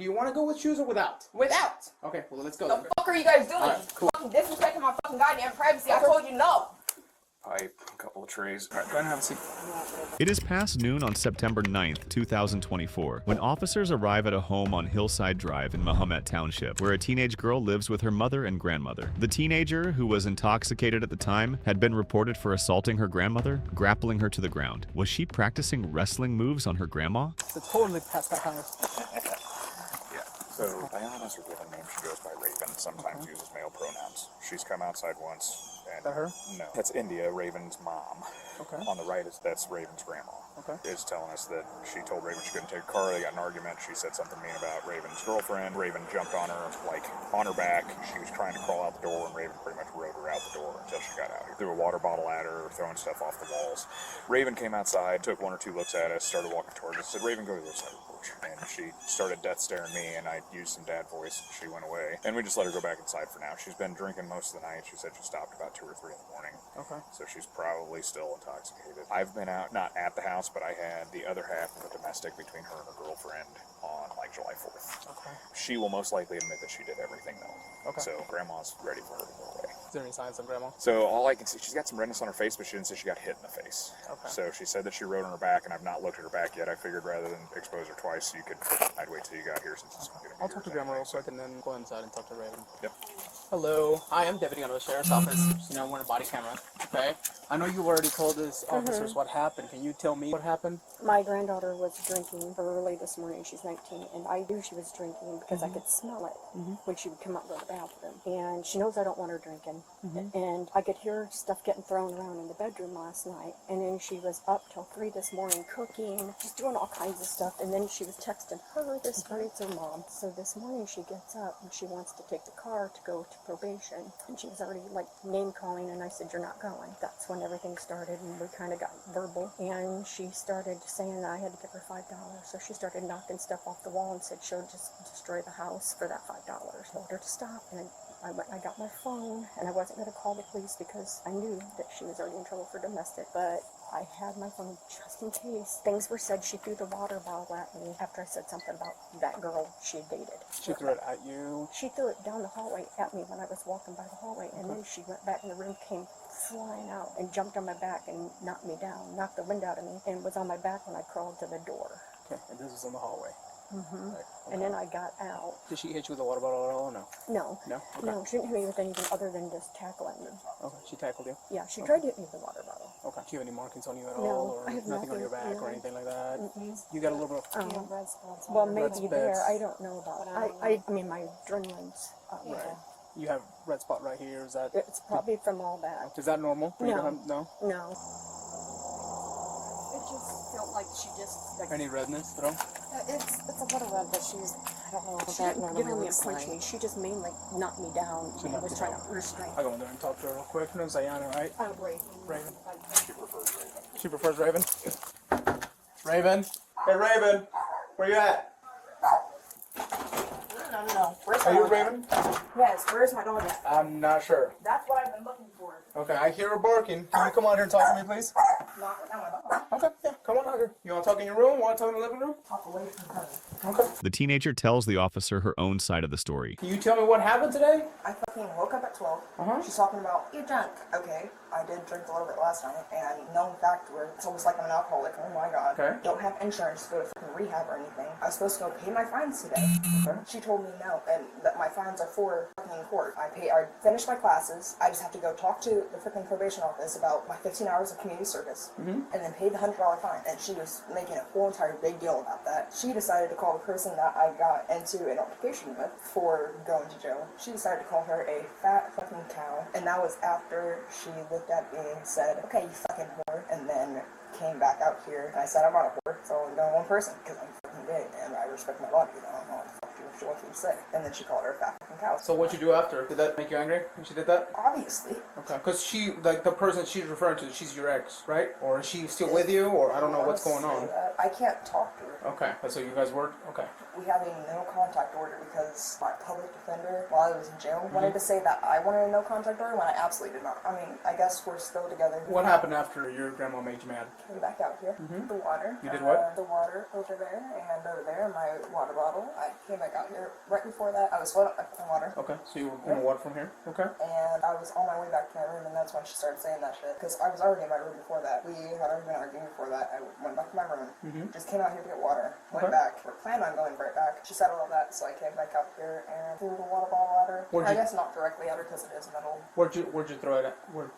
Do you want to go with shoes or without? Without. Okay, well, let's go. The fuck are you guys doing? Right, cool. Fucking disrespecting my fucking goddamn privacy. I told you no. Pipe, a couple of trays. All right, go ahead and have a seat. It is past noon on September 9th, 2024, when officers arrive at a home on Hillside Drive in Mahomet Township, where a teenage girl lives with her mother and grandmother. The teenager, who was intoxicated at the time, had been reported for assaulting her grandmother, grappling her to the ground. Was she practicing wrestling moves on her grandma? It's totally past that house. Yeah. So Diana's her given name. She goes by Raven. Sometimes uses male pronouns. She's come outside once. Is that her? No, that's India, Raven's mom. Okay. On the right that's Raven's grandma. Okay. Is telling us that she told Raven she couldn't take a car. They got in an argument. She said something mean about Raven's girlfriend. Raven jumped on her, like, on her back. She was trying to crawl out the door, and Raven pretty much rode her out the door until she got out here. Threw a water bottle at her, throwing stuff off the walls. Raven came outside, took one or two looks at us, started walking towards us, said, Raven, go to the other side of the porch. And she started death staring me, and I used some dad voice. She went away. And we just let her go back inside for now. She's been drinking most of the night. She said she stopped about 2 or 3 in the morning. Okay. So she's probably still intoxicated. I've been out, not at the house, but I had the other half of a domestic between her and her girlfriend on, like, July 4th. Okay. She will most likely admit that she did everything, though. Okay. So grandma's ready for her to go away. Is there any signs of grandma? So all I can see, she's got some redness on her face, but she didn't say she got hit in the face. Okay. So she said that she rode on her back, and I've not looked at her back yet. I figured rather than expose her twice, I'd wait till you got here since it's going to be I'll talk to yours grandma anyway. real quick and then go inside and talk to Raven. Yep. Hello. Hi, I'm Deputy on the Sheriff's Office. You know, we're in a body camera. Okay. I know you've already told us officers what happened. Can you tell me what happened? My granddaughter was drinking early this morning. She's 19, and I knew she was drinking because I could smell it when she would come out to the bathroom. And she knows I don't want her drinking. And I could hear stuff getting thrown around in the bedroom last night. And then she was up till 3 this morning cooking, just doing all kinds of stuff. And then she was texting her this morning to her mom. So this morning she gets up and she wants to take the car to go to probation. And she was already like name calling, and I said, you're not going. That's when everything started, and we kind of got verbal. And she started saying that I had to give her $5. So she started knocking stuff off the wall and said she'll just destroy the house for that $5. I told her to stop, and I got my phone, and I wasn't going to call the police because I knew that she was already in trouble for domestic, but I had my phone just in case. Things were said. She threw the water bottle at me after I said something about that girl she had dated. She threw it at you. She threw it down the hallway at me when I was walking by the hallway, and then she went back in the room, came flying out, and jumped on my back and knocked me down, knocked the wind out of me, and was on my back when I crawled to the door. Okay, and this was in the hallway. Right. Okay. And then I got out. Did she hit you with a water bottle at all or no? No. No? Okay. No, she didn't hit me with anything other than just tackling me. Okay, she tackled you? Yeah, she tried to hit me with a water bottle. Okay. Do you have any markings on you at No, all? Or I have nothing on your back nothing, or no. anything like that? You got a little bit of... red spots. Well, maybe spots. there. I don't know about it. I mean, my adrenaline's up. Right. You have red spot right here. Is that... It's probably from all that. Is that normal? For you to No. have, no? No. It just felt like she just... Like, Any redness at all? it's a little red, but she's... I don't know what She that didn't normally get on me looks and like. punch me. She just mainly knocked me down She and knocked was you trying down. to restrain. I'll go in there and talk to her real quick. Her name's Ayana, right? Raven. Raven. She prefers Raven. She prefers Raven? Raven? Hey, Raven! Where you at? No. Where's Are my you dog Raven? at? Yes, where's my dog at? I'm not sure. That's what I've been looking for. Okay, I hear her barking. Can you come out here and talk to me, please? Not my dog. Okay, yeah, come on out here. You want to talk in your room? Want to talk in the living room? Talk away from her. Okay. The teenager tells the officer her own side of the story. Can you tell me what happened today? I fucking woke up at 12. Uh-huh. She's talking about, you're drunk. Okay, I did drink a little bit last night, and known fact where it's almost like I'm an alcoholic. Oh my god. Okay. Don't have insurance to go to fucking rehab or anything. I was supposed to go pay my fines today. Okay. She told me no, and that my fines are for fucking court. I finished my classes. I just have to go talk to the freaking probation office about my 15 hours of community service, and then pay the $100 fine. And she was making a whole entire big deal about that. She decided to call the person that I got into an altercation with for going to jail. She decided to call her a fat fucking cow, and that was after she looked at me and said, okay, you fucking whore, and then came back out here, and I said I'm not a whore, so I'm going one person, because I'm fucking gay, and I respect my body, you know, I don't know what the fuck she wants me to say. And then she called her a fat fucking cow. So what'd you do after? Did that make you angry when she did that? Obviously. Okay. Because she, like, the person she's referring to, she's your ex, right? Or is she still with you? Or I don't know what's going on. I can't talk to her. Okay, so you guys worked? Okay. We had a no contact order because my public defender, while I was in jail, wanted to say that I wanted a no contact order when I absolutely did not. I mean, I guess we're still together. What happened after your grandma made you mad? Came back out here. The water. You did what? The water over there and over there, my water bottle. I came back out here. Right before that, I was filling up my water. Okay, so you were in the water from here? Okay. And I was on my way back to my room, and that's when she started saying that shit. Because I was already in my room before that. We had already been arguing before that. I went back to my room. Just came out here to get water. Went back. We planned on going right back. She settled all that, so I came back out here and threw the water bottle at her. I guess not directly at her because it is metal. Where'd you throw it at? Where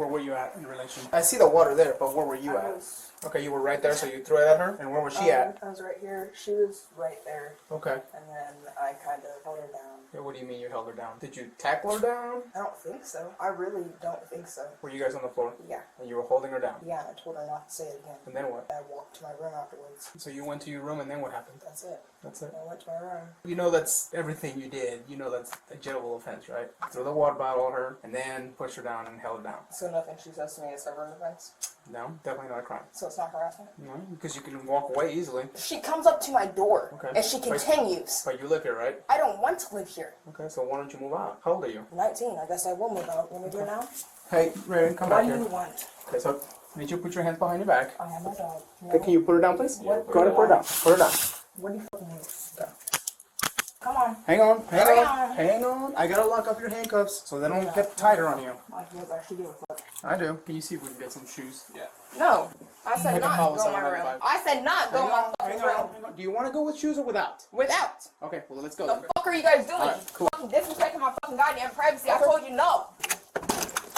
were you at in relation? I see the water there, but where were you at? Okay, you were right there, so you threw it at her? And where was she at? I was right here. She was right there. Okay. And then I kind of held her down. Yeah, what do you mean you held her down? Did you tackle her down? I don't think so. I really don't think so. Were you guys on the floor? Yeah. And you were holding her down? Yeah, I told her not to say it again. And then what? I walked to my room afterwards. So you went to your room, and then what happened? That's it. That's it? I went to my room. You know that's everything you did. You know that's a jailable offense, right? Throw the water bottle at her, and then push her down and held her down. So nothing she says to me is ever an offense? No, definitely not a crime. So it's not harassment? No, because you can walk away easily. She comes up to my door, Okay. and she continues. But you live here, right? I don't want to live here. Okay, so why don't you move out? How old are you? 19. I guess I will move out. Want me to do it now? Hey, Raven, come What back do here. you want? Okay, so need you to put your hands behind your back. I have my dog. Okay, can you put her down, please? What? Go ahead and put her down. Put her down. What do you fucking need? Okay. Come on. Hang on, Hurry on. hang on. I gotta lock up your handcuffs so they don't get tighter on you. My hands actually do a fuck. I do. Can you see if we can get some shoes? Yeah. No. I said Like a not house go in my on room. 95. I said not go in my fucking room. hang on. Do you want to go with shoes or without? Without. Okay, well let's go. The fuck are you guys doing? Alright, cool. Fucking disrespecting my fucking goddamn privacy. I told you no.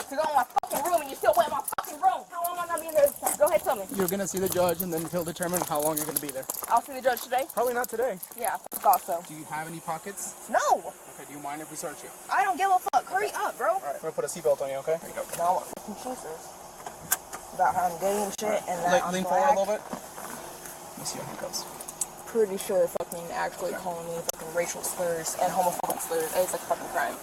To go in my fucking room and you still went in my fucking room. How long am I gonna be in there? Go ahead, tell me. You're gonna see the judge and then he'll determine how long you're gonna be there. I'll see the judge today. Probably not today. Yeah, I thought so. Do you have any pockets? No, Okay, do you mind if we search you? I don't give a fuck. Hurry up, bro. Alright, we're gonna put a seatbelt on you, okay? There you go. Now what fucking she says about how I'm gay and shit and that I'm Lean forward a black. little bit. Let me see your handcuffs. Pretty sure they're fucking actually calling me fucking racial slurs and homophobic slurs. It's like a fucking crime.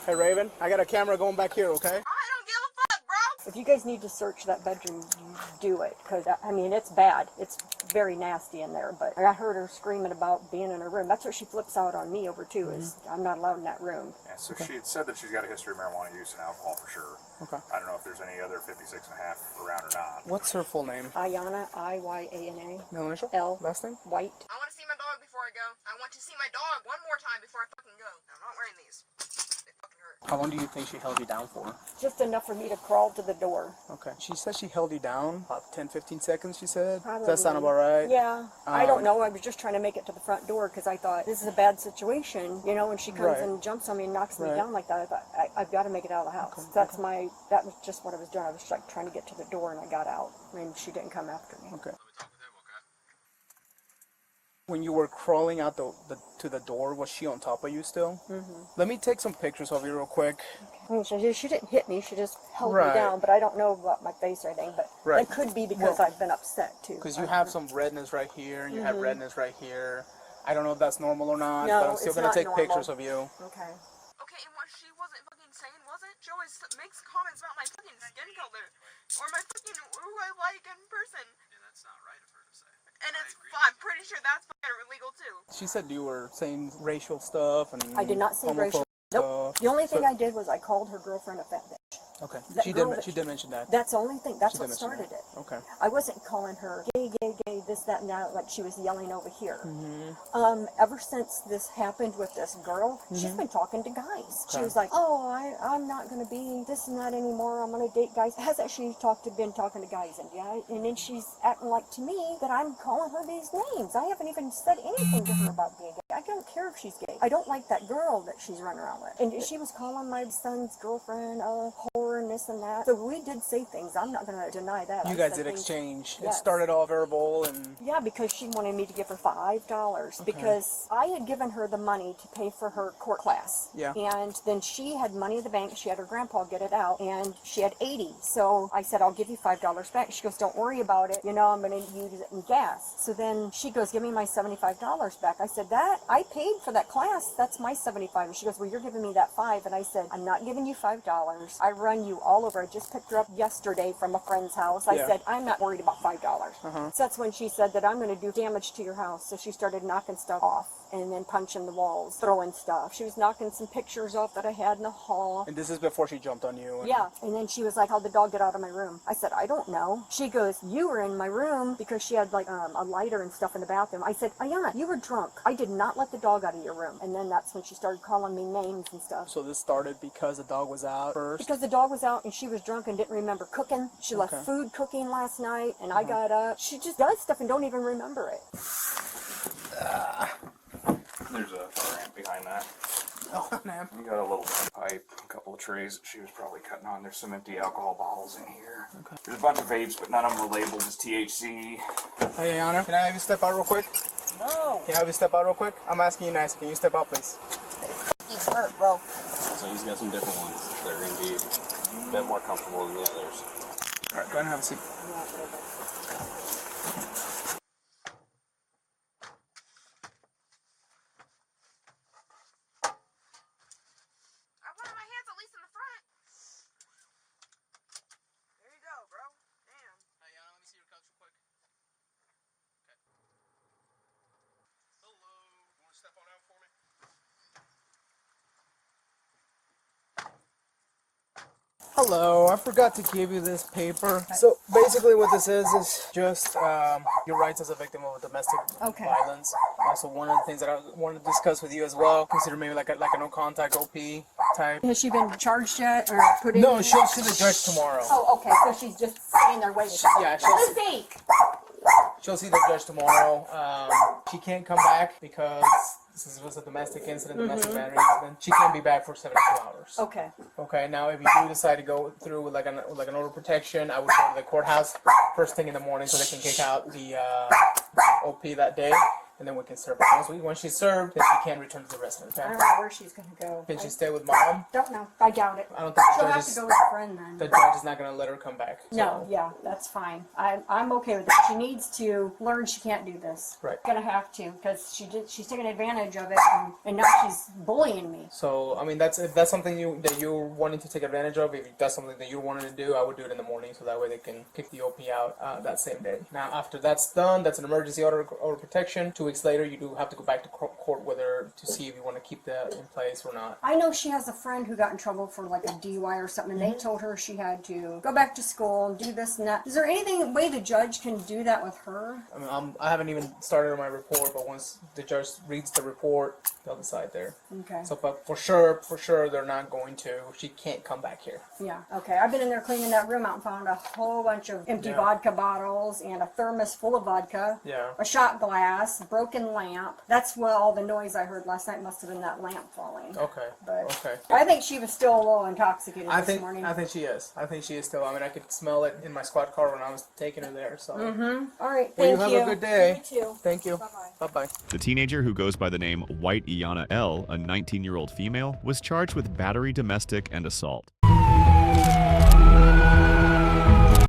Hey Raven, I got a camera going back here, okay? I don't give a fuck, bro. If you guys need to search that bedroom, you do it. Because, I mean, it's bad. It's very nasty in there. But I heard her screaming about being in her room. That's what she flips out on me over, too, is I'm not allowed in that room. Yeah, so she had said that she's got a history of marijuana use and alcohol for sure. Okay. I don't know if there's any other 56 and a half around or not. What's her full name? Ayana, I-Y-A-N-A, Middle initial? L, Last name? White. I want to see my dog before I go. I want to see my dog one more time before I fucking go. I'm not wearing these. They fucking hurt. How long do you think she held you down for? Just enough for me to crawl to the door. Okay. She said she held you down about 10, 15 seconds, she said. Probably. Does that sound about right? Yeah. I don't know. I was just trying to make it to the front door because I thought, this is a bad situation. You know, when she comes Right. and jumps on me and knocks me Right. down like that, I thought, I've got to make it out of the house. That was just what I was doing. I was like trying to get to the door and I got out. And she didn't come after me. Okay. When you were crawling out to the door, was she on top of you still? Mm-hmm. Let me take some pictures of you real quick. I mean, she didn't hit me. She just held me Right. down. But I don't know about my face or anything. But Right. it could be because I've been upset too. Because you have some redness right here, and you have redness right here. I don't know if that's normal or not, No, but I'm still it's going not to take normal. pictures of you. Okay. Okay, and what she wasn't fucking saying, was it? She always makes comments about my fucking skin color. Or my fucking who I like in person. Yeah, that's not right of her to say. And it's I'm pretty sure that's fucking illegal too. She said you were saying racial stuff and I did not say racial. homophobic Nope. The only thing So- I did was I called her girlfriend a fat bitch. Okay. That She girl did. that- She did mention that. That's the only thing. That's She what did mention started that. it. Okay. I wasn't calling her gay, this, that, and that, like she was yelling over here. Mm-hmm. Ever since this happened with this girl, she's been talking to guys. She Okay. was like, oh, I'm not going to be this and that anymore. I'm going to date guys. Hasn't she been talking to guys? And then she's acting like to me that I'm calling her these names. I haven't even said anything to her about being gay. I don't care if she's gay. I don't like that girl that she's running around with. And she was calling my son's girlfriend a whore and this and that. So we did say things. I'm not going to deny that. You I guys said did things- exchange. It Yes. started all verbal and. Yeah, because she wanted me to give her $5 because I had given her the money to pay for her court class. Yeah. And then she had money in the bank. She had her grandpa get it out, and she had 80. So I said, I'll give you $5 back. She goes, don't worry about it. You know, I'm going to use it in gas. So then she goes, give me my $75 back. I said, that I paid for that class. That's my $75. And she goes, well, you're giving me that $5. And I said, I'm not giving you $5. I run you all over. I just picked her up yesterday from a friend's house. I said, I'm not worried about $5. So that's when she said that I'm going to do damage to your house. So she started knocking stuff off and then punching the walls, throwing stuff. She was knocking some pictures off that I had in the hall. And this is before she jumped on you. Yeah, and then she was like, how'd the dog get out of my room? I said, I don't know. She goes, you were in my room because she had like a lighter and stuff in the bathroom. I said, Ayana, you were drunk. I did not let the dog out of your room. And then that's when she started calling me names and stuff. So this started because the dog was out first? Because the dog was out and she was drunk and didn't remember cooking. She left food cooking last night and I got up. She just does stuff and don't even remember it. There's a ramp behind that. Oh, man. You got a little pipe, a couple of trays that she was probably cutting on. There's some empty alcohol bottles in here. Okay. There's a bunch of vapes, but none of them were labeled as THC. Hey, Ayana, can I have you step out real quick? No. Can I have you step out real quick? I'm asking you nicely. Can you step out, please? He's hurt, bro. So he's got some different ones that are going to be a bit more comfortable than the others. All right, go ahead and have a seat. I wanted my hands at least in the front. There you go, bro. Damn. Hey, Ayana, let me see your couch real quick. Okay. Hello. You want to step on out for me? Hello, I forgot to give you this paper. So basically what this is just your rights as a victim of domestic violence. Also one of the things that I want to discuss with you as well, consider maybe like a no contact OP type. Has she been charged yet or put in? No, she'll see the judge tomorrow. Oh, okay, so she's just sitting there waiting. Yeah, she'll see the judge tomorrow. She can't come back because this was a domestic incident, domestic battery incident. She can't be back for 72 hours. Okay. Okay, now if you do decide to go through with like an order of protection, I would go to the courthouse first thing in the morning so they can kick out the OP that day, and then we can serve her. Once she's served, then she can return to the residence. I Okay? don't know where she's going to go. Can she stay with mom? Don't know. I doubt it. I don't think She'll have to go with a friend then. the judge is not going to let her come back. So. No, yeah, that's fine. I'm okay with it. She needs to learn she can't do this. Right. Gonna have to because she's taking advantage of it and now she's bullying me. So I mean, if that's something that you're wanting to take advantage of, if that's something that you wanted to do, I would do it in the morning so that way they can kick the OP out that same day. Now after that's done, that's an emergency order of protection. 2 weeks later, you do have to go back to court with her to see if you want to keep that in place or not. I know she has a friend who got in trouble for like a DUI or something, and they told her she had to go back to school and do this and that. Is there anything way the judge can do that with her? I mean, I haven't even started on my report, but once the judge reads the report, they'll decide there. Okay. So, but for sure, they're not going to. She can't come back here. Yeah. Okay. I've been in there cleaning that room out and found a whole bunch of empty vodka bottles and a thermos full of vodka. Yeah. A shot glass, a broken lamp. That's what all the noise I heard last night must have been that lamp falling. Okay. But okay. I think she was still a little intoxicated this morning. I think she is. I think she is still. I mean, I could smell it in my squad car when I was taking her there. So. All right. Well, Thank you you. have a good day. You too. Thank you. Bye-bye. Bye-bye. The teenager who goes by the name White Iana L., a 19-year-old female, was charged with battery, domestic, and assault.